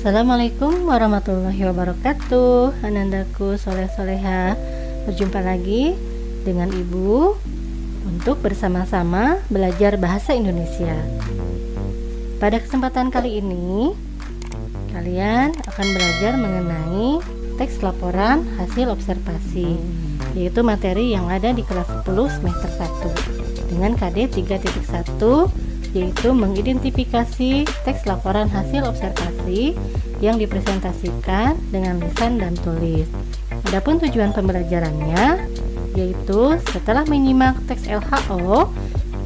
Assalamualaikum warahmatullahi wabarakatuh. Anandaku soleh-soleha, berjumpa lagi dengan Ibu untuk bersama-sama belajar bahasa Indonesia. Pada kesempatan kali ini kalian akan belajar mengenai teks laporan hasil observasi, yaitu materi yang ada di kelas 10 semester 1 dengan KD 3.1, yaitu mengidentifikasi teks laporan hasil observasi yang dipresentasikan dengan lisan dan tulis. Adapun tujuan pembelajarannya yaitu setelah menyimak teks LHO,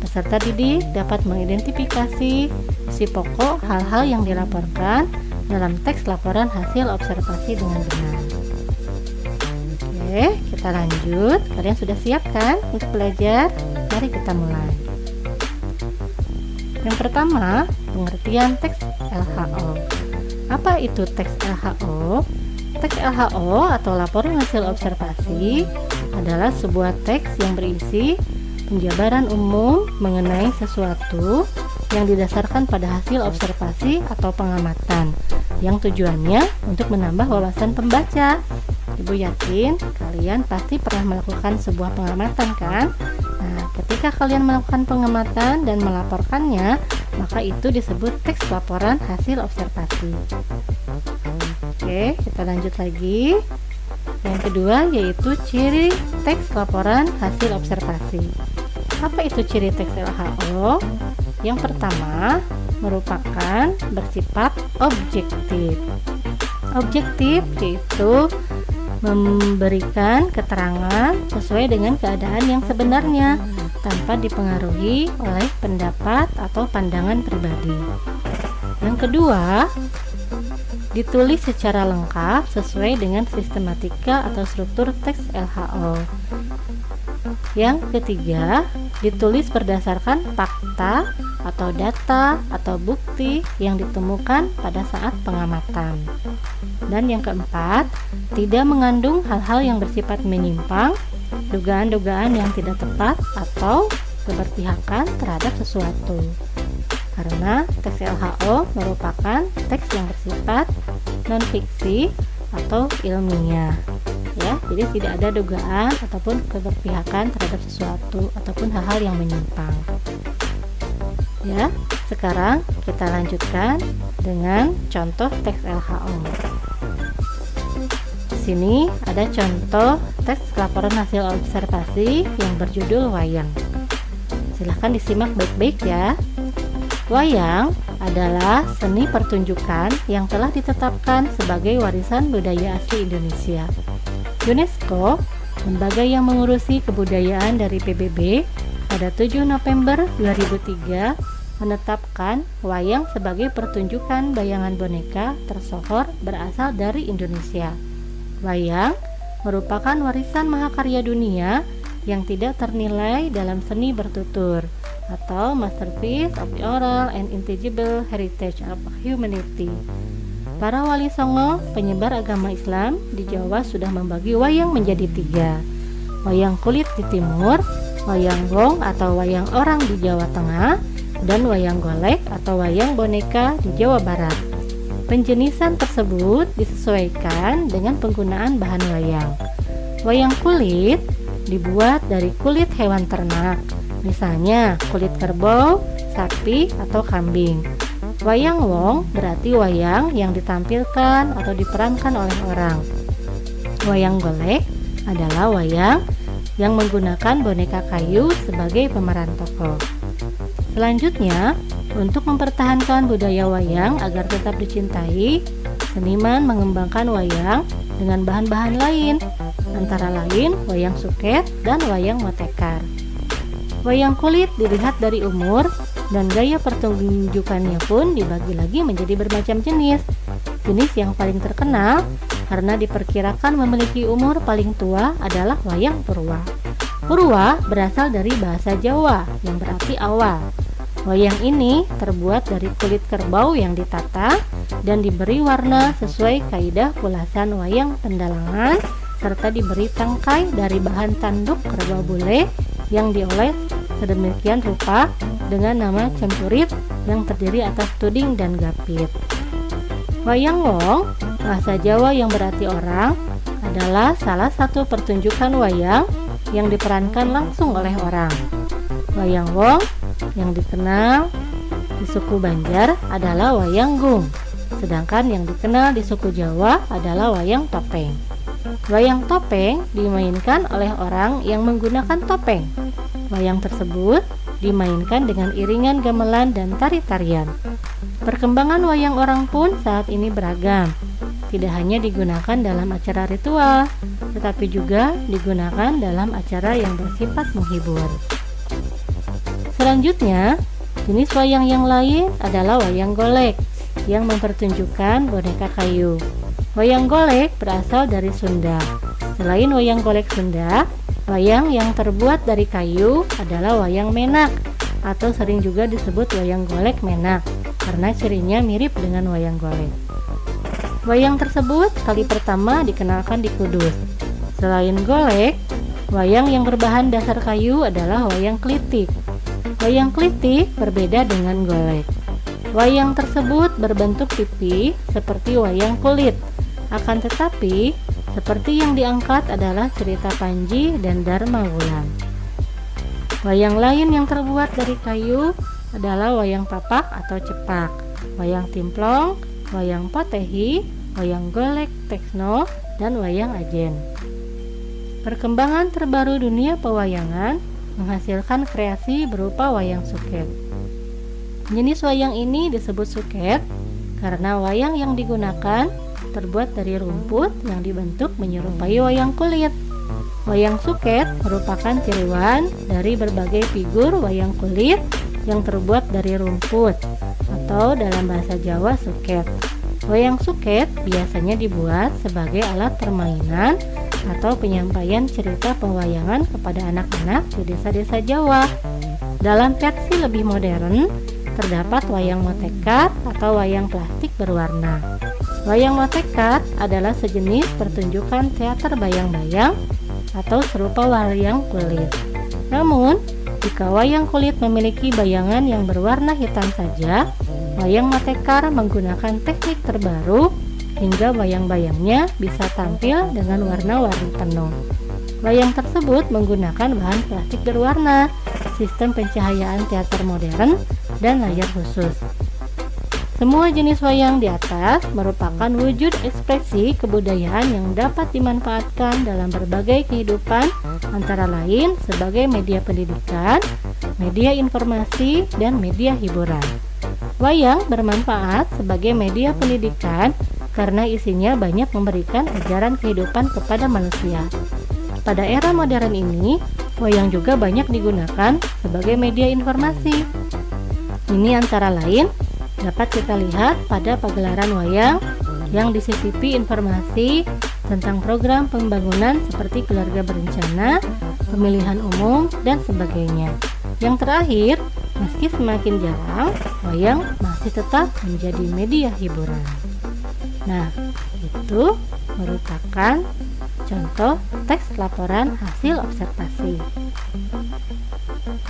peserta didik dapat mengidentifikasi isi pokok hal-hal yang dilaporkan dalam teks laporan hasil observasi dengan benar. Oke, kita lanjut. Kalian sudah siap kan untuk belajar? Mari kita mulai. Yang pertama, pengertian teks LHO. Apa itu teks LHO? Teks LHO atau laporan hasil observasi adalah sebuah teks yang berisi penjabaran umum mengenai sesuatu yang didasarkan pada hasil observasi atau pengamatan, yang tujuannya untuk menambah wawasan pembaca. Ibu yakin kalian pasti pernah melakukan sebuah pengamatan, kan? Nah, ketika kalian melakukan pengamatan dan melaporkannya, maka itu disebut teks laporan hasil observasi. Oke, kita lanjut lagi. Yang kedua yaitu ciri teks laporan hasil observasi. Apa itu ciri teks LHO? Yang pertama, merupakan bersifat objektif. Objektif yaitu memberikan keterangan sesuai dengan keadaan yang sebenarnya tanpa dipengaruhi oleh pendapat atau pandangan pribadi. Yang kedua, ditulis secara lengkap sesuai dengan sistematika atau struktur teks LHO. Yang ketiga, ditulis berdasarkan fakta atau data atau bukti yang ditemukan pada saat pengamatan. Dan yang keempat, tidak mengandung hal-hal yang bersifat menyimpang, dugaan-dugaan yang tidak tepat atau keberpihakan terhadap sesuatu. Karena teks LHO merupakan teks yang bersifat non-fiksi atau ilmiah. Ya, jadi tidak ada dugaan ataupun keberpihakan terhadap sesuatu ataupun hal-hal yang menyimpang. Ya, sekarang kita lanjutkan dengan contoh teks LHO. Di sini ada contoh teks laporan hasil observasi yang berjudul wayang. Silahkan disimak baik-baik ya. Wayang adalah seni pertunjukan yang telah ditetapkan sebagai warisan budaya asli Indonesia. UNESCO, lembaga yang mengurusi kebudayaan dari PBB, pada 7 November 2003 menetapkan wayang sebagai pertunjukan bayangan boneka tersohor berasal dari Indonesia. Wayang merupakan warisan mahakarya dunia yang tidak ternilai dalam seni bertutur atau masterpiece of the oral and intangible heritage of humanity. Para wali songo penyebar agama Islam di Jawa sudah membagi wayang menjadi 3. Wayang kulit di timur, wayang wong atau wayang orang di Jawa Tengah, dan wayang golek atau wayang boneka di Jawa Barat. Penjenisan tersebut disesuaikan dengan penggunaan bahan wayang. Wayang kulit dibuat dari kulit hewan ternak, misalnya kulit kerbau, sapi, atau kambing. Wayang wong berarti wayang yang ditampilkan atau diperankan oleh orang. Wayang golek adalah wayang yang menggunakan boneka kayu sebagai pemeran tokoh. Selanjutnya, untuk mempertahankan budaya wayang agar tetap dicintai, seniman mengembangkan wayang dengan bahan-bahan lain, antara lain wayang suket dan wayang motekar. Wayang kulit dilihat dari umur dan gaya pertunjukannya pun dibagi lagi menjadi bermacam jenis. Jenis yang paling terkenal karena diperkirakan memiliki umur paling tua adalah wayang purwa. Purwa berasal dari bahasa Jawa yang berarti awal. Wayang ini terbuat dari kulit kerbau yang ditata dan diberi warna sesuai kaidah pulasan wayang pendalangan, serta diberi tangkai dari bahan tanduk kerbau bule yang dioles sedemikian rupa dengan nama cempurit yang terdiri atas tuding dan gapit. Wayang wong, bahasa Jawa yang berarti orang, adalah salah satu pertunjukan wayang yang diperankan langsung oleh orang. Wayang wong yang dikenal di suku Banjar adalah wayang gung, sedangkan yang dikenal di suku Jawa adalah wayang topeng. Wayang topeng dimainkan oleh orang yang menggunakan topeng. Wayang tersebut dimainkan dengan iringan gamelan dan tari-tarian. Perkembangan wayang orang pun saat ini beragam. Tidak hanya digunakan dalam acara ritual, tetapi juga digunakan dalam acara yang bersifat menghibur. Selanjutnya, jenis wayang yang lain adalah wayang golek yang mempertunjukkan boneka kayu. Wayang golek berasal dari Sunda. Selain wayang golek Sunda, wayang yang terbuat dari kayu adalah wayang menak, atau sering juga disebut wayang golek menak karena cirinya mirip dengan wayang golek. Wayang tersebut kali pertama dikenalkan di Kudus. Selain golek, wayang yang berbahan dasar kayu adalah wayang klitik. Wayang klitik berbeda dengan golek. Wayang tersebut berbentuk pipi seperti wayang kulit. Akan tetapi, seperti yang diangkat adalah cerita Panji dan Dharma Wulan. Wayang lain yang terbuat dari kayu adalah wayang papak atau cepak, wayang timplong, wayang potehi, wayang golek teksno, dan wayang ajen. Perkembangan terbaru dunia pewayangan menghasilkan kreasi berupa wayang suket. Jenis wayang ini disebut suket karena wayang yang digunakan terbuat dari rumput yang dibentuk menyerupai wayang kulit. Wayang suket merupakan tiruan dari berbagai figur wayang kulit yang terbuat dari rumput, atau dalam bahasa Jawa suket. Wayang suket biasanya dibuat sebagai alat permainan atau penyampaian cerita pewayangan kepada anak-anak di desa-desa Jawa. Dalam versi lebih modern, terdapat wayang motekat atau wayang plastik berwarna. Wayang motekat adalah sejenis pertunjukan teater bayang-bayang atau serupa wayang kulit. Namun, jika wayang kulit memiliki bayangan yang berwarna hitam saja, wayang motekat menggunakan teknik terbaru hingga bayang-bayangnya bisa tampil dengan warna-warni penuh. Wayang tersebut menggunakan bahan plastik berwarna, sistem pencahayaan teater modern, dan layar khusus. Semua jenis wayang di atas merupakan wujud ekspresi kebudayaan yang dapat dimanfaatkan dalam berbagai kehidupan, antara lain sebagai media pendidikan, media informasi, dan media hiburan. Wayang bermanfaat sebagai media pendidikan karena isinya banyak memberikan ajaran kehidupan kepada manusia. Pada era modern ini, wayang juga banyak digunakan sebagai media informasi. Ini antara lain dapat kita lihat pada pagelaran wayang yang disisipi informasi tentang program pembangunan seperti keluarga berencana, pemilihan umum, dan sebagainya. Yang terakhir, meski semakin jarang, wayang masih tetap menjadi media hiburan. Nah, itu merupakan contoh teks laporan hasil observasi.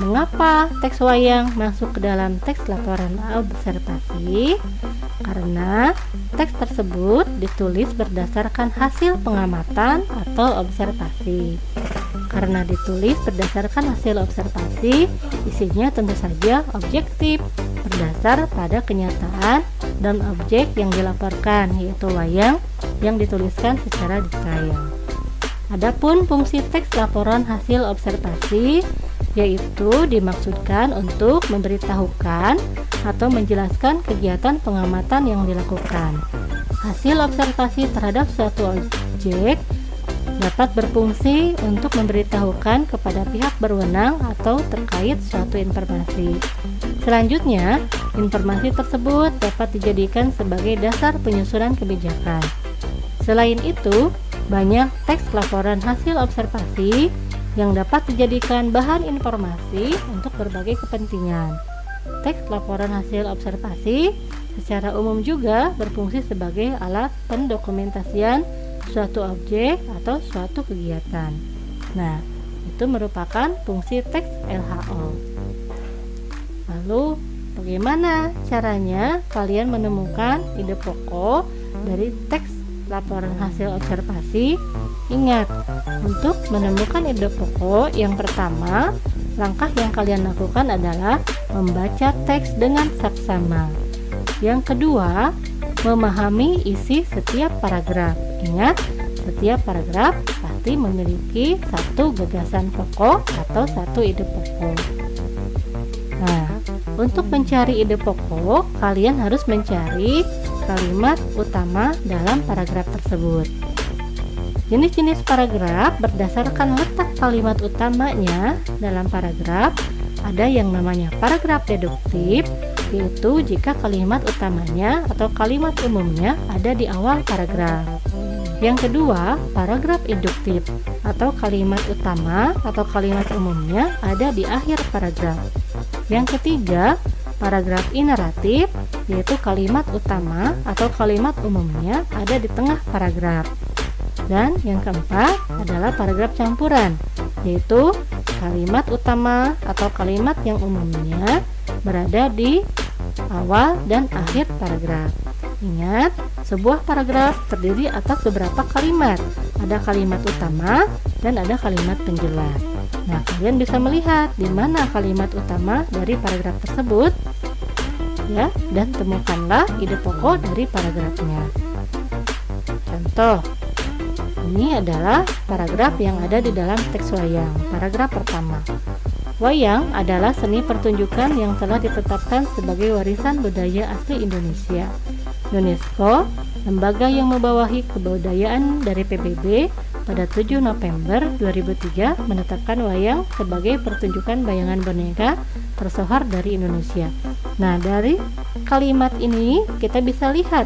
Mengapa teks wayang masuk ke dalam teks laporan observasi? Karena teks tersebut ditulis berdasarkan hasil pengamatan atau observasi. Karena ditulis berdasarkan hasil observasi, isinya tentu saja objektif, berdasar pada kenyataan dan objek yang dilaporkan, yaitu wayang yang dituliskan secara detail. Adapun fungsi teks laporan hasil observasi yaitu dimaksudkan untuk memberitahukan atau menjelaskan kegiatan pengamatan yang dilakukan. Hasil observasi terhadap suatu objek dapat berfungsi untuk memberitahukan kepada pihak berwenang atau terkait suatu informasi. Selanjutnya, informasi tersebut dapat dijadikan sebagai dasar penyusunan kebijakan. Selain itu, banyak teks laporan hasil observasi yang dapat dijadikan bahan informasi untuk berbagai kepentingan. Teks laporan hasil observasi secara umum juga berfungsi sebagai alat pendokumentasian suatu objek atau suatu kegiatan. Nah, itu merupakan fungsi teks LHO. Lalu, bagaimana caranya kalian menemukan ide pokok dari teks laporan hasil observasi? Ingat, untuk menemukan ide pokok yang pertama, langkah yang kalian lakukan adalah membaca teks dengan saksama. Yang kedua, memahami isi setiap paragraf. Ingat, setiap paragraf pasti memiliki satu gagasan pokok atau satu ide pokok. Nah, untuk mencari ide pokok, kalian harus mencari kalimat utama dalam paragraf tersebut. Jenis-jenis paragraf berdasarkan letak kalimat utamanya dalam paragraf. Ada yang namanya paragraf deduktif, yaitu jika kalimat utamanya atau kalimat umumnya ada di awal paragraf. Yang kedua, paragraf induktif, atau kalimat utama atau kalimat umumnya ada di akhir paragraf. Yang ketiga, paragraf ineratif, yaitu kalimat utama atau kalimat umumnya ada di tengah paragraf. Dan yang keempat adalah paragraf campuran, yaitu kalimat utama atau kalimat yang umumnya berada di awal dan akhir paragraf. Ingat, sebuah paragraf terdiri atas beberapa kalimat. Ada kalimat utama dan ada kalimat penjelas. Nah, kalian bisa melihat di mana kalimat utama dari paragraf tersebut, ya, dan temukanlah ide pokok dari paragrafnya. Contoh, ini adalah paragraf yang ada di dalam teks wayang. Paragraf pertama. Wayang adalah seni pertunjukan yang telah ditetapkan sebagai warisan budaya asli Indonesia. UNESCO, lembaga yang membawahi kebudayaan dari PBB, pada 7 November 2003 menetapkan wayang sebagai pertunjukan bayangan boneka tersohor dari Indonesia. Nah, dari kalimat ini kita bisa lihat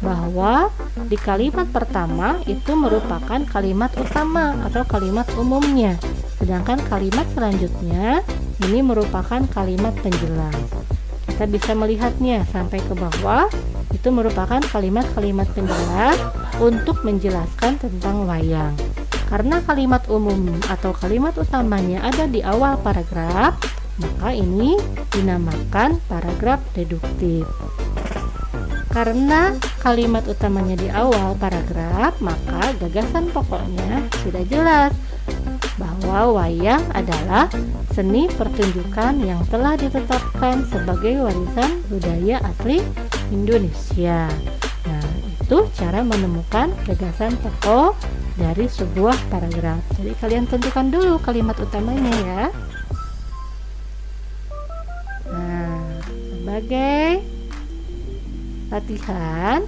bahwa di kalimat pertama itu merupakan kalimat utama atau kalimat umumnya, sedangkan kalimat selanjutnya ini merupakan kalimat penjelas. Kita bisa melihatnya sampai ke bawah, itu merupakan kalimat-kalimat penjelas untuk menjelaskan tentang wayang. Karena kalimat umum atau kalimat utamanya ada di awal paragraf, maka ini dinamakan paragraf deduktif. Karena kalimat utamanya di awal paragraf, maka gagasan pokoknya sudah jelas bahwa wayang adalah seni pertunjukan yang telah ditetapkan sebagai warisan budaya asli Indonesia. Nah, itu cara menemukan gagasan pokok dari sebuah paragraf. Jadi kalian tentukan dulu kalimat utamanya ya. Nah, sebagai latihan,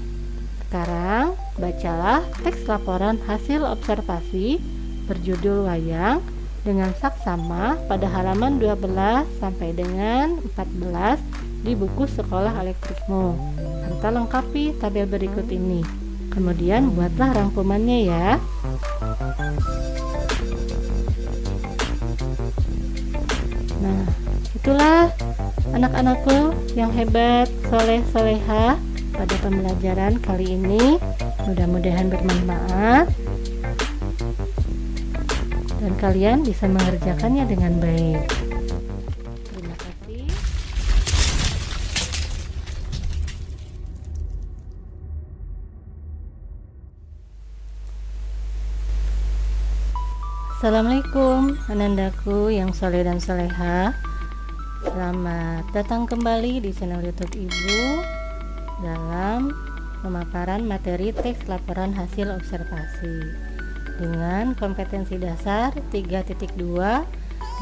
sekarang bacalah teks laporan hasil observasi berjudul wayang dengan saksama pada halaman 12 sampai dengan 14 di buku sekolah elektrismu, serta lengkapi tabel berikut ini. Kemudian buatlah rangkumannya ya. Nah, itulah anak-anakku yang hebat, soleh-soleha pada pembelajaran kali ini. Mudah-mudahan bermanfaat dan kalian bisa mengerjakannya dengan baik. Terima kasih. Assalamualaikum anandaku yang soleh dan soleha. Selamat datang kembali di channel YouTube Ibu dalam pemaparan materi teks laporan hasil observasi dengan kompetensi dasar 3.2,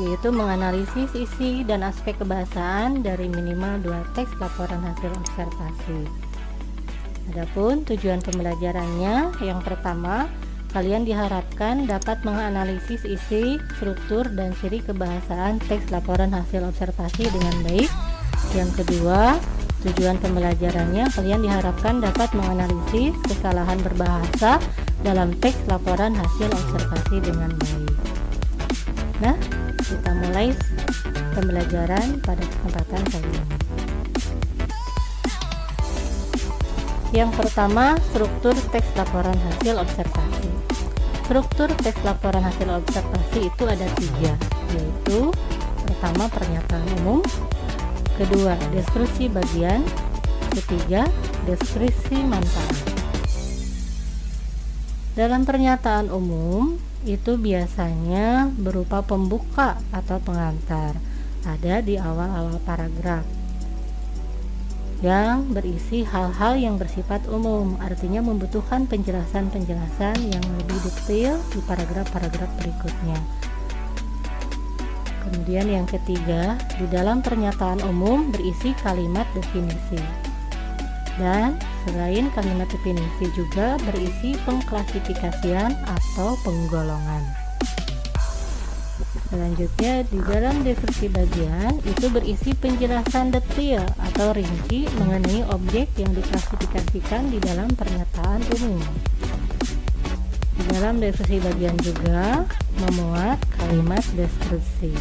yaitu menganalisis isi dan aspek kebahasaan dari minimal 2 teks laporan hasil observasi. Adapun tujuan pembelajarannya, yang pertama, kalian diharapkan dapat menganalisis isi, struktur, dan ciri kebahasaan teks laporan hasil observasi dengan baik. Yang kedua, tujuan pembelajarannya, kalian diharapkan dapat menganalisis kesalahan berbahasa dalam teks laporan hasil observasi dengan baik. Nah, kita mulai pembelajaran pada kesempatan kali ini. Yang pertama, struktur teks laporan hasil observasi. Struktur teks laporan hasil observasi itu ada 3, yaitu pertama pernyataan umum, kedua deskripsi bagian, ketiga deskripsi manfaat. Dalam pernyataan umum itu biasanya berupa pembuka atau pengantar, ada di awal-awal paragraf yang berisi hal-hal yang bersifat umum, artinya membutuhkan penjelasan-penjelasan yang lebih detail di paragraf-paragraf berikutnya. Kemudian yang ketiga, di dalam pernyataan umum berisi kalimat definisi. Dan selain kalimat definisi juga berisi pengklasifikasian atau penggolongan. Selanjutnya di dalam deskripsi bagian itu berisi penjelasan detail atau rinci mengenai objek yang diklasifikasikan di dalam pernyataan umum. Di dalam deskripsi bagian juga memuat kalimat deskripsi.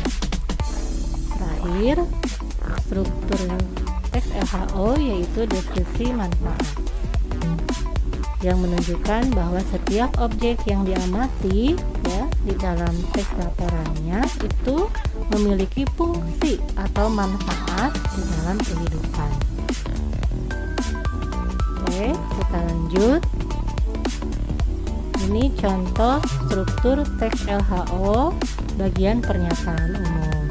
Terakhir, struktur teks LHO yaitu deskripsi manfaat yang menunjukkan bahwa setiap objek yang diamati ya di dalam teks laporannya itu memiliki fungsi atau manfaat di dalam kehidupan. Oke, kita lanjut. Ini contoh struktur teks LHO bagian pernyataan umum.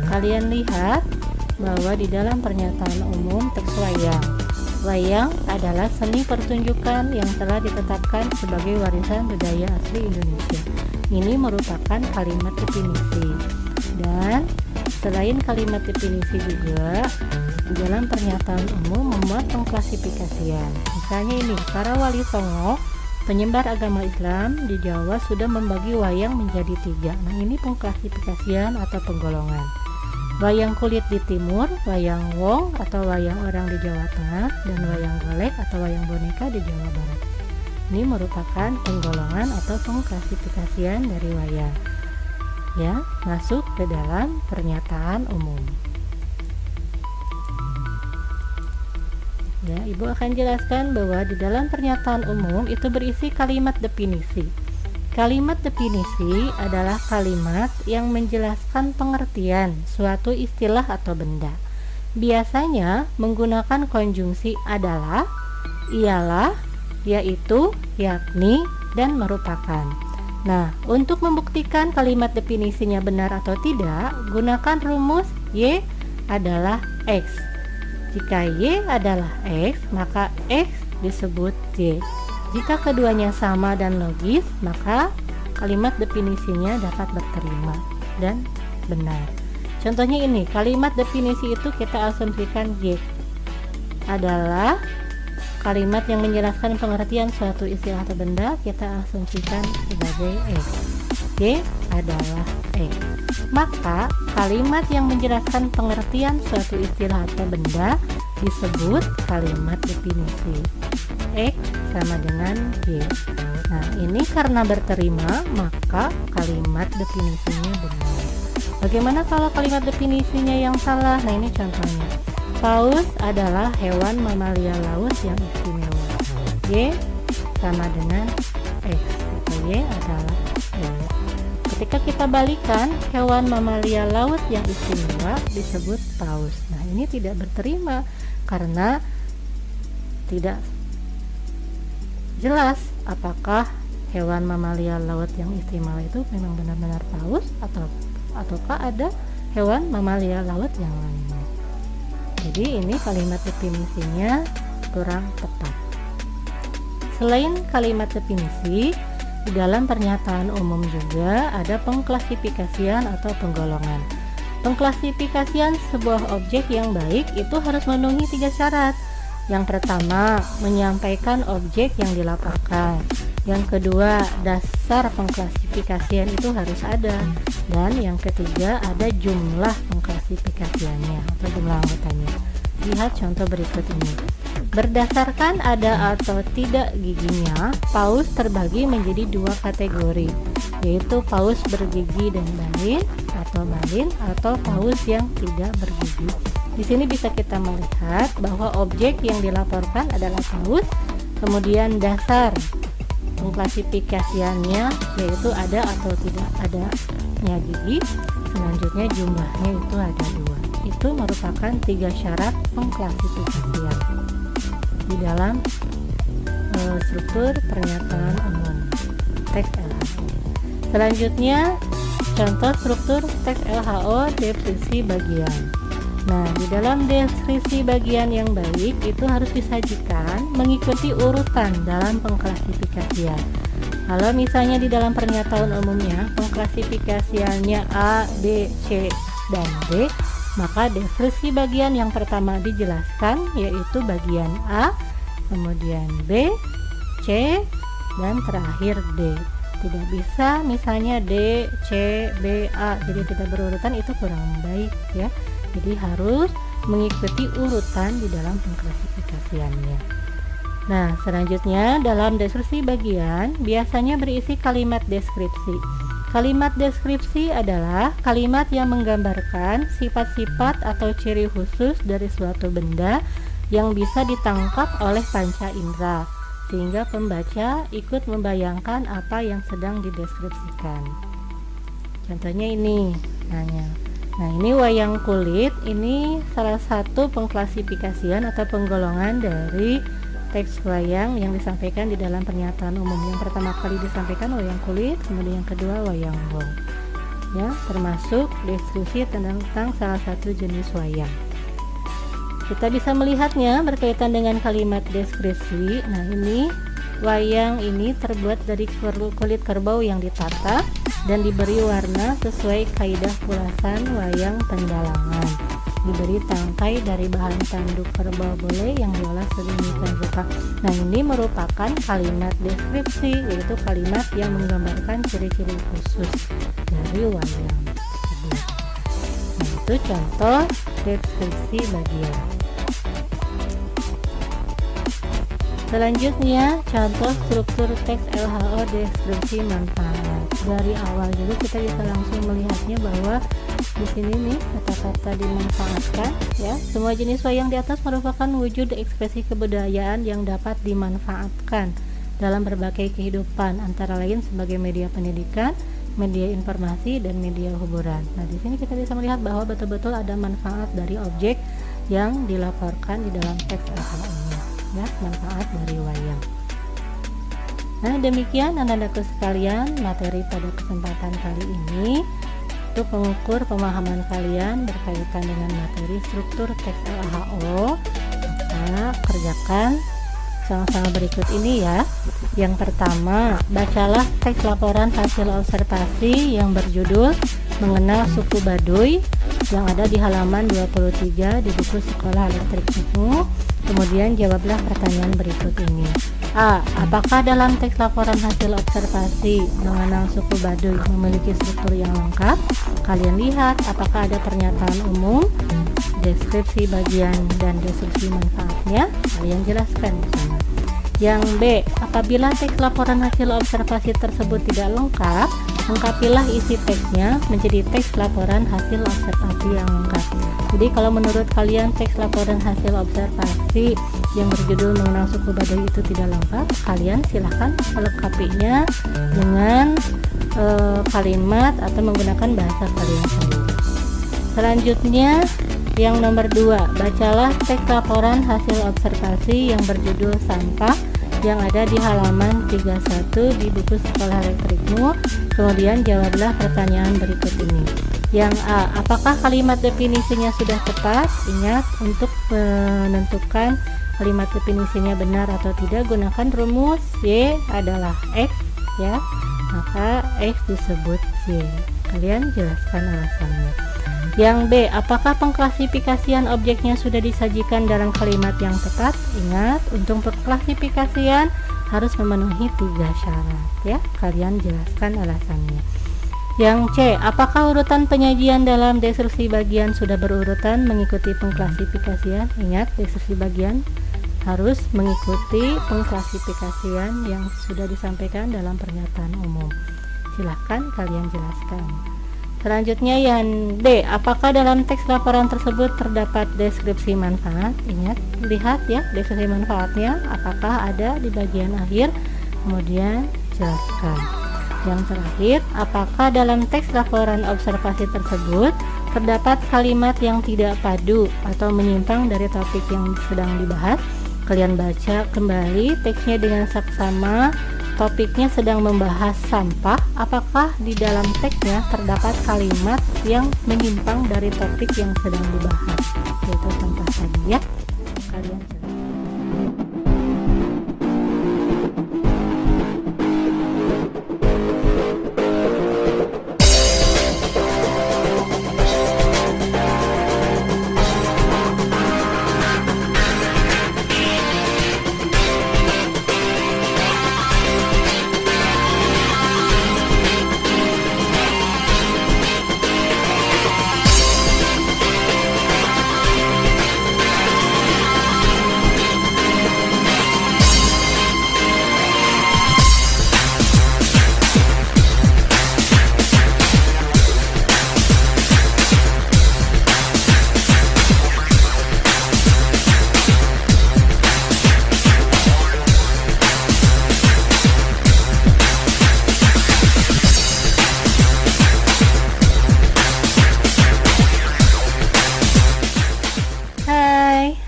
Kalian lihat bahwa di dalam pernyataan umum teks wayang adalah seni pertunjukan yang telah ditetapkan sebagai warisan budaya asli Indonesia. Ini merupakan kalimat definisi. Dan selain kalimat definisi juga di dalam pernyataan umum memuat pengklasifikasian. Misalnya ini, para wali songo penyebar agama Islam di Jawa sudah membagi wayang menjadi 3. Nah, ini pengklasifikasian atau penggolongan. Wayang kulit di timur, wayang wong atau wayang orang di Jawa Tengah, dan wayang golek atau wayang boneka di Jawa Barat. Ini merupakan penggolongan atau pengklasifikasian dari wayang. Ya, masuk ke dalam pernyataan umum. Ya, Ibu akan jelaskan bahwa di dalam pernyataan umum itu berisi kalimat definisi. Kalimat definisi adalah kalimat yang menjelaskan pengertian suatu istilah atau benda. Biasanya menggunakan konjungsi adalah, ialah, yaitu, yakni, dan merupakan. Nah, untuk membuktikan kalimat definisinya benar atau tidak, gunakan rumus Y adalah X. Jika Y adalah X, maka X disebut Y. Jika keduanya sama dan logis, maka kalimat definisinya dapat diterima dan benar. Contohnya ini, kalimat definisi itu kita asumsikan Y adalah kalimat yang menjelaskan pengertian suatu istilah atau benda, kita asumsikan sebagai X. Y adalah X. Maka kalimat yang menjelaskan pengertian suatu istilah atau benda disebut kalimat definisi. X sama dengan Y. Nah, ini karena berterima, maka kalimat definisinya benar. Bagaimana kalau kalimat definisinya yang salah? Nah, ini contohnya. Paus adalah hewan mamalia laut yang istimewa. Y sama dengan X. Y adalah X. Ketika kita balikan, hewan mamalia laut yang istimewa disebut paus. Nah, ini tidak berterima karena tidak jelas apakah hewan mamalia laut yang istimewa itu memang benar-benar paus ataukah ada hewan mamalia laut yang lainnya. Jadi ini kalimat definisinya kurang tepat. Selain kalimat definisi, di dalam pernyataan umum juga ada pengklasifikasian atau penggolongan. Pengklasifikasian sebuah objek yang baik itu harus memenuhi 3 syarat. Yang pertama, menyampaikan objek yang dilaporkan. Yang kedua, dasar pengklasifikasian itu harus ada. Dan yang ketiga, ada jumlah pengklasifikasiannya atau jumlah anggotanya. Lihat contoh berikut ini. Berdasarkan ada atau tidak giginya, paus terbagi menjadi 2 kategori, yaitu paus bergigi dan balin atau paus yang tidak bergigi. Di sini bisa kita melihat bahwa objek yang dilaporkan adalah paus, kemudian dasar pengklasifikasiannya yaitu ada atau tidak adanya gigi, selanjutnya jumlahnya itu ada 2. Itu itu merupakan 3 syarat pengklasifikasian di dalam struktur pernyataan umum teks LHO. Selanjutnya, contoh struktur teks LHO deskripsi bagian. Nah, di dalam deskripsi bagian yang baik itu harus disajikan mengikuti urutan dalam pengklasifikasian. Kalau misalnya di dalam pernyataan umumnya pengklasifikasiannya A, B, C, dan D, maka deskripsi bagian yang pertama dijelaskan yaitu bagian A, kemudian B, C, dan terakhir D. Tidak bisa misalnya D, C, B, A, jadi tidak berurutan, itu kurang baik ya. Jadi harus mengikuti urutan di dalam pengklasifikasiannya. Nah, selanjutnya dalam deskripsi bagian biasanya berisi kalimat deskripsi. Kalimat deskripsi adalah kalimat yang menggambarkan sifat-sifat atau ciri khusus dari suatu benda yang bisa ditangkap oleh panca indera, sehingga pembaca ikut membayangkan apa yang sedang dideskripsikan. Contohnya ini, nah ini wayang kulit, ini salah satu pengklasifikasian atau penggolongan dari teks wayang yang disampaikan di dalam pernyataan umum. Yang pertama kali disampaikan wayang kulit, kemudian yang kedua wayang wong, ya, termasuk deskripsi tentang salah satu jenis wayang. Kita bisa melihatnya berkaitan dengan kalimat deskripsi. Nah, ini wayang ini terbuat dari kulit kerbau yang ditata dan diberi warna sesuai kaidah kulasan wayang pendalangan. Diberi tangkai dari bahan tanduk kerbau bole yang diolah sedemikian rupa. Nah, ini merupakan kalimat deskripsi, yaitu kalimat yang menggambarkan ciri-ciri khusus dari wayang tersebut. Nah, itu contoh deskripsi bagian. Selanjutnya, contoh struktur teks LHO deskripsi manfaat. Dari awal juga kita bisa langsung melihatnya bahwa di sini nih kata-kata dimanfaatkan, ya. Semua jenis wayang di atas merupakan wujud ekspresi kebudayaan yang dapat dimanfaatkan dalam berbagai kehidupan, antara lain sebagai media pendidikan, media informasi, dan media hiburan. Nah, di sini kita bisa melihat bahwa betul-betul ada manfaat dari objek yang dilaporkan di dalam teks LHO-nya, ya, manfaat dari wayang. Nah, demikian anak-anakku sekalian materi pada kesempatan kali ini untuk mengukur pemahaman kalian berkaitan dengan materi struktur teks LHO. Maka kerjakan sama-sama berikut ini ya. Yang pertama, bacalah teks laporan hasil observasi yang berjudul Mengenal Suku Baduy yang ada di halaman 23 di buku Sekolah Elektrikmu. Kemudian jawablah pertanyaan berikut ini. A. Apakah dalam teks laporan hasil observasi mengenal suku Baduy memiliki struktur yang lengkap? Kalian lihat apakah ada pernyataan umum, deskripsi bagian, dan deskripsi manfaatnya. Kalian jelaskan di sana. Yang B. Apabila teks laporan hasil observasi tersebut tidak lengkap, lengkapilah isi teksnya menjadi teks laporan hasil observasi yang lengkap. Jadi kalau menurut kalian teks laporan hasil observasi yang berjudul Mengenal Suku Baduy itu tidak lengkap, kalian silahkan melengkapinya dengan kalimat atau menggunakan bahasa kalian sendiri. Selanjutnya, yang nomor 2, bacalah teks laporan hasil observasi yang berjudul Sampah yang ada di halaman 31 di buku Sekolah Elektrikmu. Kemudian jawablah pertanyaan berikut ini. Yang A. Apakah kalimat definisinya sudah tepat? Ingat, untuk menentukan kalimat definisinya benar atau tidak, gunakan rumus Y adalah X, ya. Maka X disebut Y. Kalian jelaskan alasannya. Yang B. Apakah pengklasifikasian objeknya sudah disajikan dalam kalimat yang tepat? Ingat, untuk pengklasifikasian harus memenuhi 3 syarat, ya. Kalian jelaskan alasannya. Yang C. Apakah urutan penyajian dalam deskripsi bagian sudah berurutan mengikuti pengklasifikasian? Ingat, deskripsi bagian harus mengikuti pengklasifikasian yang sudah disampaikan dalam pernyataan umum. Silahkan kalian jelaskan. Selanjutnya yang D. Apakah dalam teks laporan tersebut terdapat deskripsi manfaat? Ingat, lihat ya deskripsi manfaatnya apakah ada di bagian akhir, kemudian jelaskan. Yang terakhir, apakah dalam teks laporan observasi tersebut terdapat kalimat yang tidak padu atau menyimpang dari topik yang sedang dibahas, kalian baca kembali teksnya dengan saksama. Topiknya sedang membahas sampah, apakah di dalam teksnya terdapat kalimat yang menyimpang dari topik yang sedang dibahas, yaitu sampah tadi ya. Kalian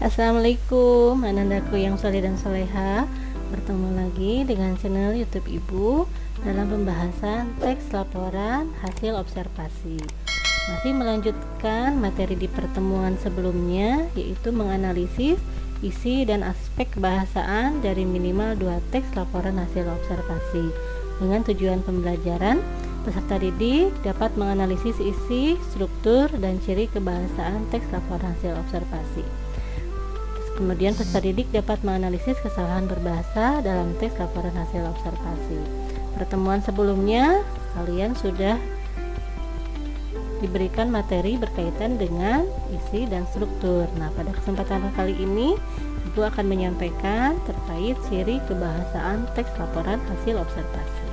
Assalamualaikum anandaku yang soleh dan soleha. Bertemu lagi dengan channel YouTube Ibu dalam pembahasan teks laporan hasil observasi. Masih melanjutkan materi di pertemuan sebelumnya, yaitu menganalisis isi dan aspek kebahasaan dari minimal 2 teks laporan hasil observasi. Dengan tujuan pembelajaran, peserta didik dapat menganalisis isi, struktur, dan ciri kebahasaan teks laporan hasil observasi. Kemudian peserta didik dapat menganalisis kesalahan berbahasa dalam teks laporan hasil observasi. Pertemuan sebelumnya kalian sudah diberikan materi berkaitan dengan isi dan struktur. Nah, pada kesempatan kali ini Ibu akan menyampaikan terkait ciri kebahasaan teks laporan hasil observasi.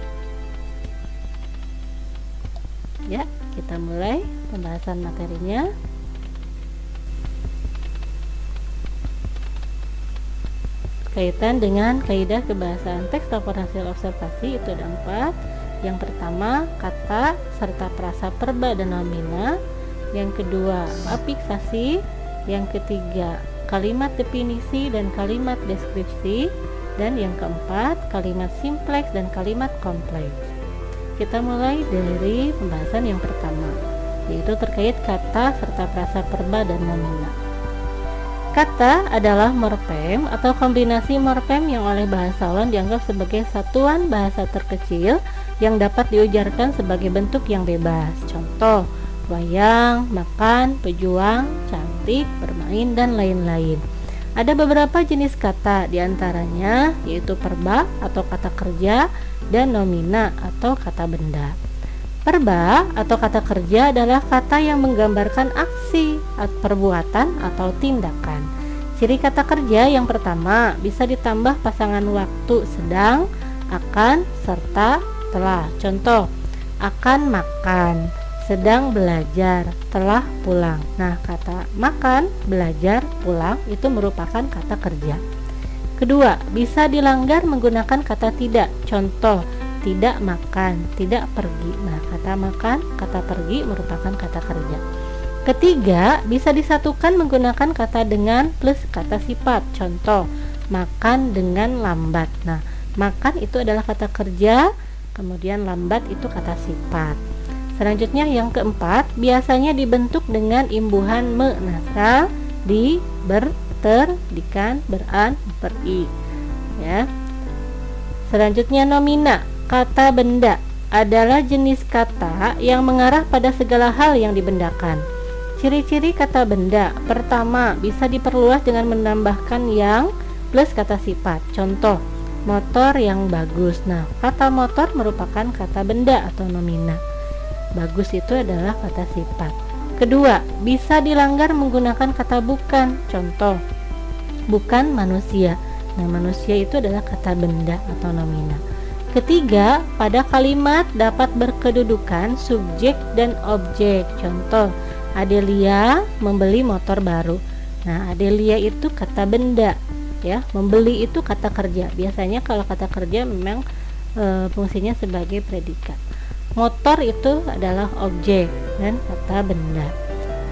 Ya, kita mulai pembahasan materinya. Kaitan dengan kaidah kebahasaan teks laporan hasil observasi itu ada 4. Yang pertama, kata serta perasa perba dan nomina. Yang kedua, afiksasi. Yang ketiga, kalimat definisi dan kalimat deskripsi. Dan yang keempat, kalimat simpleks dan kalimat kompleks. Kita mulai dari pembahasan yang pertama, yaitu terkait kata serta perasa perba dan nomina. Kata adalah morfem atau kombinasi morfem yang oleh bahasawan dianggap sebagai satuan bahasa terkecil yang dapat diujarkan sebagai bentuk yang bebas. Contoh, wayang, makan, pejuang, cantik, bermain, dan lain-lain. Ada beberapa jenis kata, diantaranya yaitu perba atau kata kerja dan nomina atau kata benda. Perba atau kata kerja adalah kata yang menggambarkan aksi, perbuatan, atau tindakan. Ciri kata kerja yang pertama bisa ditambah pasangan waktu sedang, akan, serta telah. Contoh, akan makan, sedang belajar, telah pulang. Nah, kata makan, belajar, pulang itu merupakan kata kerja. Kedua, bisa dilanggar menggunakan kata tidak. Contoh, tidak makan, tidak pergi. Nah, kata makan, kata pergi merupakan kata kerja. Ketiga, bisa disatukan menggunakan kata dengan plus kata sifat. Contoh, makan dengan lambat. Nah, makan itu adalah kata kerja, kemudian lambat itu kata sifat. Selanjutnya yang keempat, biasanya dibentuk dengan imbuhan me, nasal, di, ber, ter, dikan, beran, beri. Ya. Selanjutnya nomina. Kata benda adalah jenis kata yang mengarah pada segala hal yang dibendakan. Ciri-ciri kata benda, pertama, bisa diperluas dengan menambahkan yang plus kata sifat. Contoh, motor yang bagus. Nah, kata motor merupakan kata benda atau nomina. Bagus itu adalah kata sifat. Kedua, bisa dilanggar menggunakan kata bukan. Contoh, bukan manusia. Nah, manusia itu adalah kata benda atau nomina. Ketiga, pada kalimat dapat berkedudukan subjek dan objek. Contoh, Adelia membeli motor baru. Nah, Adelia itu kata benda, ya. Membeli itu kata kerja. Biasanya kalau kata kerja memang fungsinya sebagai predikat. Motor itu adalah objek dan kata benda.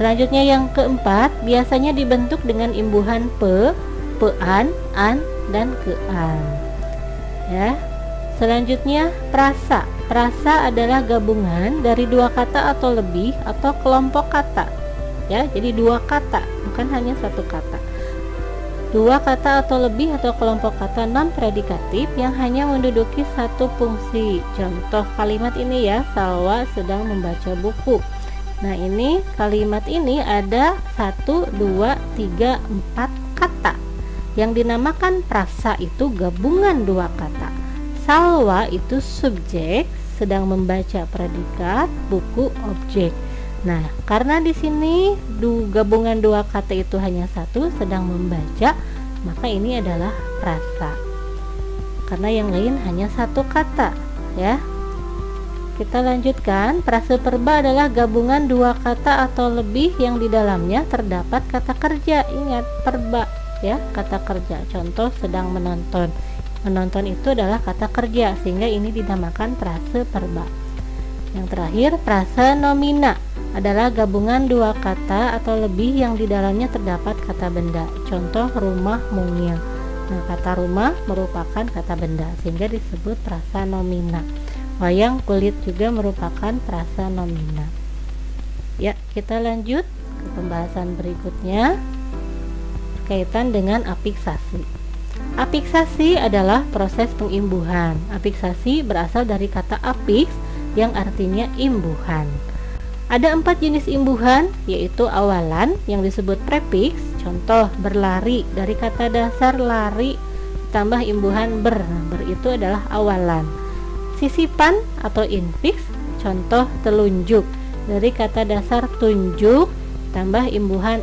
Selanjutnya yang keempat, biasanya dibentuk dengan imbuhan pe, pean, an, dan kean. Ya. Selanjutnya prasa. Prasa adalah gabungan dari dua kata atau lebih atau kelompok kata. Ya, jadi dua kata, bukan hanya satu kata. Dua kata atau lebih atau kelompok kata non predikatif yang hanya menduduki satu fungsi. Contoh kalimat ini ya, Salwa sedang membaca buku. Nah, ini kalimat ini ada 1, 2, 3, 4 kata. Yang dinamakan prasa itu gabungan dua kata. Salwa itu subjek, sedang membaca predikat, buku objek. Nah, karena di sini gabungan dua kata itu hanya satu, sedang membaca, maka ini adalah prasa. Karena yang lain hanya satu kata, ya. Kita lanjutkan. Prase perba adalah gabungan dua kata atau lebih yang di dalamnya terdapat kata kerja. Ingat, perba, ya, kata kerja. Contoh sedang menonton. Menonton itu adalah kata kerja, sehingga ini dinamakan prase perba. Yang terakhir, prase nomina adalah gabungan dua kata atau lebih yang di dalamnya terdapat kata benda. Contoh rumah mungil. Nah, kata rumah merupakan kata benda, sehingga disebut prasa nomina. Wayang kulit juga merupakan prasa nomina. Ya, kita lanjut ke pembahasan berikutnya berkaitan dengan afiksasi. Afiksasi adalah proses pengimbuhan. Afiksasi berasal dari kata afiks yang artinya imbuhan. Ada 4 jenis imbuhan, yaitu awalan yang disebut prefiks. Contoh berlari, dari kata dasar lari tambah imbuhan ber. Ber itu adalah awalan. Sisipan atau infiks, contoh telunjuk, dari kata dasar tunjuk tambah imbuhan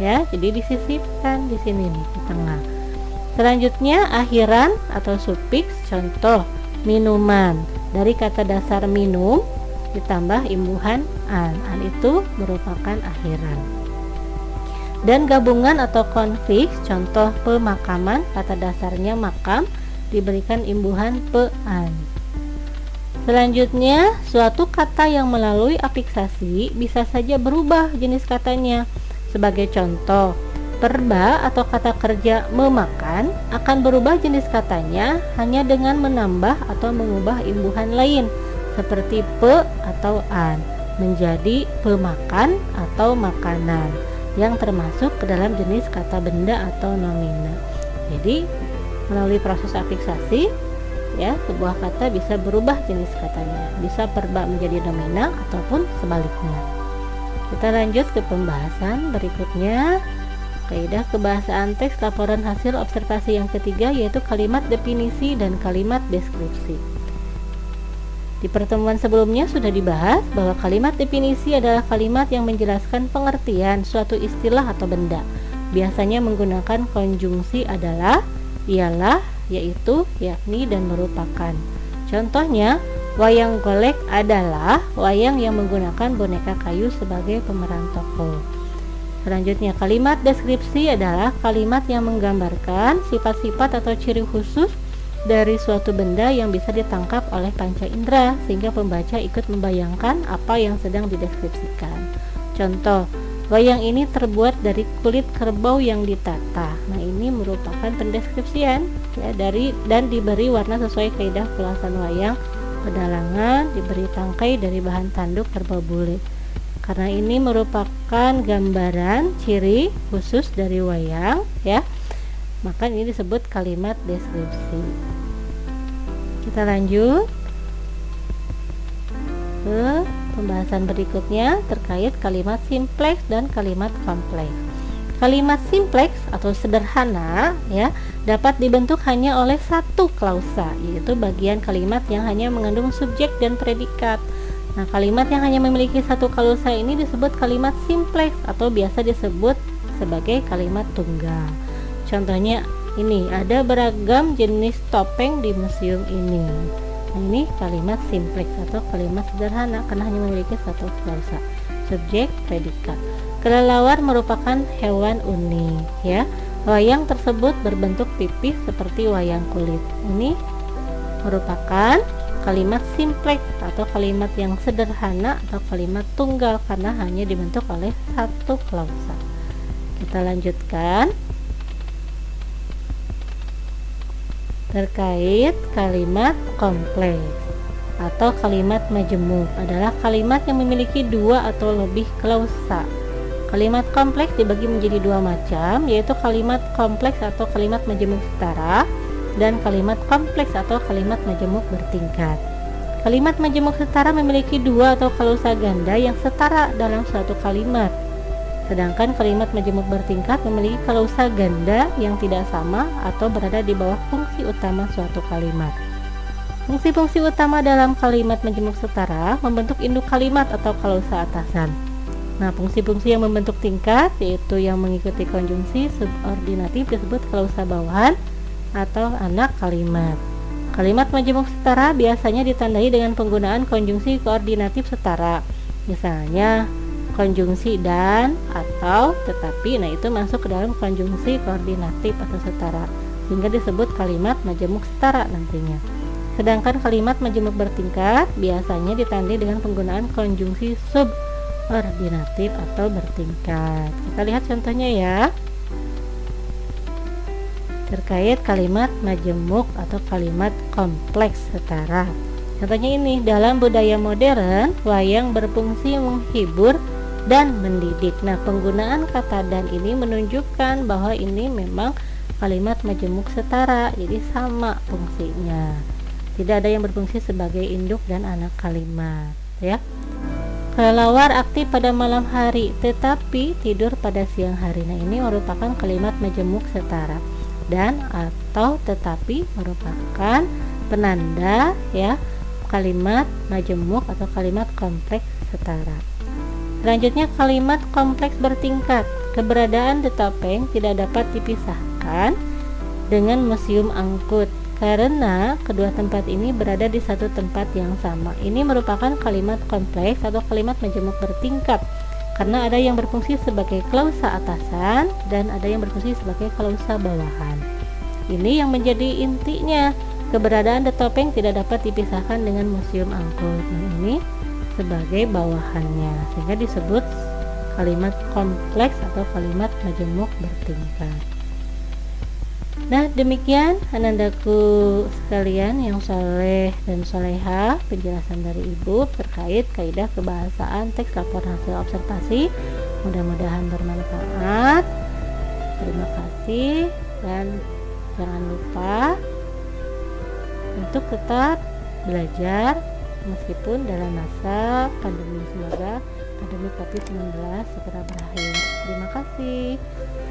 ya. Jadi disisipkan di sini nih, di tengah. Selanjutnya akhiran atau sufiks, contoh minuman, dari kata dasar minum ditambah imbuhan an itu merupakan akhiran. Dan gabungan atau konfiks, contoh pemakaman, kata dasarnya makam, diberikan imbuhan pean. Selanjutnya, suatu kata yang melalui afiksasi bisa saja berubah jenis katanya. Sebagai contoh, perba atau kata kerja memakan akan berubah jenis katanya hanya dengan menambah atau mengubah imbuhan lain, seperti pe atau an menjadi pemakan atau makanan, yang termasuk ke dalam jenis kata benda atau nomina. Jadi melalui proses afiksasi, ya, sebuah kata bisa berubah jenis katanya, bisa perba menjadi nomina ataupun sebaliknya. Kita lanjut ke pembahasan berikutnya, kaidah kebahasaan teks laporan hasil observasi yang ketiga, yaitu kalimat definisi dan kalimat deskripsi. Di pertemuan sebelumnya sudah dibahas bahwa kalimat definisi adalah kalimat yang menjelaskan pengertian suatu istilah atau benda. Biasanya menggunakan konjungsi adalah, ialah, yaitu, yakni, dan merupakan. Contohnya, wayang golek adalah wayang yang menggunakan boneka kayu sebagai pemeran tokoh. Selanjutnya, kalimat deskripsi adalah kalimat yang menggambarkan sifat-sifat atau ciri khusus dari suatu benda yang bisa ditangkap oleh panca indera, sehingga pembaca ikut membayangkan apa yang sedang dideskripsikan. Contoh, wayang ini terbuat dari kulit kerbau yang ditata. Nah, ini merupakan pendeskripsian, ya, dan diberi warna sesuai kaidah pulasan wayang, pedalangan, diberi tangkai dari bahan tanduk kerbau bule. Karena ini merupakan gambaran ciri khusus dari wayang, ya, maka ini disebut kalimat deskripsi. Kita lanjut ke pembahasan berikutnya terkait kalimat simpleks dan kalimat kompleks. Kalimat simpleks atau sederhana, ya, dapat dibentuk hanya oleh satu klausa, yaitu bagian kalimat yang hanya mengandung subjek dan predikat. Nah, kalimat yang hanya memiliki satu klausa ini disebut kalimat simpleks atau biasa disebut sebagai kalimat tunggal. Contohnya ini, ada beragam jenis topeng di museum ini. Nah, ini kalimat simpleks atau kalimat sederhana karena hanya memiliki satu klausa, subjek, predikat. Kelelawar merupakan hewan unik, ya. Wayang tersebut berbentuk pipih seperti wayang kulit. Ini merupakan kalimat simplex atau kalimat yang sederhana atau kalimat tunggal karena hanya dibentuk oleh satu klausa. Kita lanjutkan. Terkait kalimat kompleks atau kalimat majemuk adalah kalimat yang memiliki dua atau lebih klausa. Kalimat kompleks dibagi menjadi dua macam, yaitu kalimat kompleks atau kalimat majemuk setara dan kalimat kompleks atau kalimat majemuk bertingkat. Kalimat majemuk setara memiliki dua atau klausa ganda yang setara dalam suatu kalimat. Sedangkan kalimat majemuk bertingkat memiliki klausa ganda yang tidak sama atau berada di bawah fungsi utama suatu kalimat. Fungsi-fungsi utama dalam kalimat majemuk setara membentuk induk kalimat atau klausa atasan. Nah, fungsi-fungsi yang membentuk tingkat yaitu yang mengikuti konjungsi subordinatif disebut klausa bawahan atau anak kalimat. Kalimat majemuk setara biasanya ditandai dengan penggunaan konjungsi koordinatif setara. Misalnya konjungsi dan, atau, tetapi. Nah, itu masuk ke dalam konjungsi koordinatif atau setara, sehingga disebut kalimat majemuk setara nantinya. Sedangkan kalimat majemuk bertingkat biasanya ditandai dengan penggunaan konjungsi subordinatif atau bertingkat. Kita lihat contohnya ya. Terkait kalimat majemuk atau kalimat kompleks setara. Contohnya ini, dalam budaya modern, wayang berfungsi menghibur dan mendidik. Nah, penggunaan kata dan ini menunjukkan bahwa ini memang kalimat majemuk setara, jadi sama fungsinya. Tidak ada yang berfungsi sebagai induk dan anak kalimat, ya. Kelelawar aktif pada malam hari, tetapi tidur pada siang hari. Nah, ini merupakan kalimat majemuk setara. Dan atau tetapi merupakan penanda ya kalimat majemuk atau kalimat kompleks setara. Selanjutnya kalimat kompleks bertingkat. Keberadaan The Topeng tidak dapat dipisahkan dengan Museum Angkut karena kedua tempat ini berada di satu tempat yang sama. Ini merupakan kalimat kompleks atau kalimat majemuk bertingkat karena ada yang berfungsi sebagai klausa atasan dan ada yang berfungsi sebagai klausa bawahan. Ini yang menjadi intinya, keberadaan The Topeng tidak dapat dipisahkan dengan Museum Angkut. Nah, ini sebagai bawahannya, sehingga disebut kalimat kompleks atau kalimat majemuk bertingkat. Nah, demikian anandaku sekalian yang soleh dan soleha, penjelasan dari Ibu terkait kaidah kebahasaan teks laporan hasil observasi. Mudah-mudahan bermanfaat. Terima kasih dan jangan lupa untuk tetap belajar meskipun dalam masa pandemi. Semoga pandemi COVID-19 segera berakhir. Terima kasih.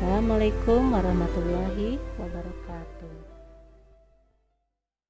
Assalamualaikum warahmatullahi wabarakatuh.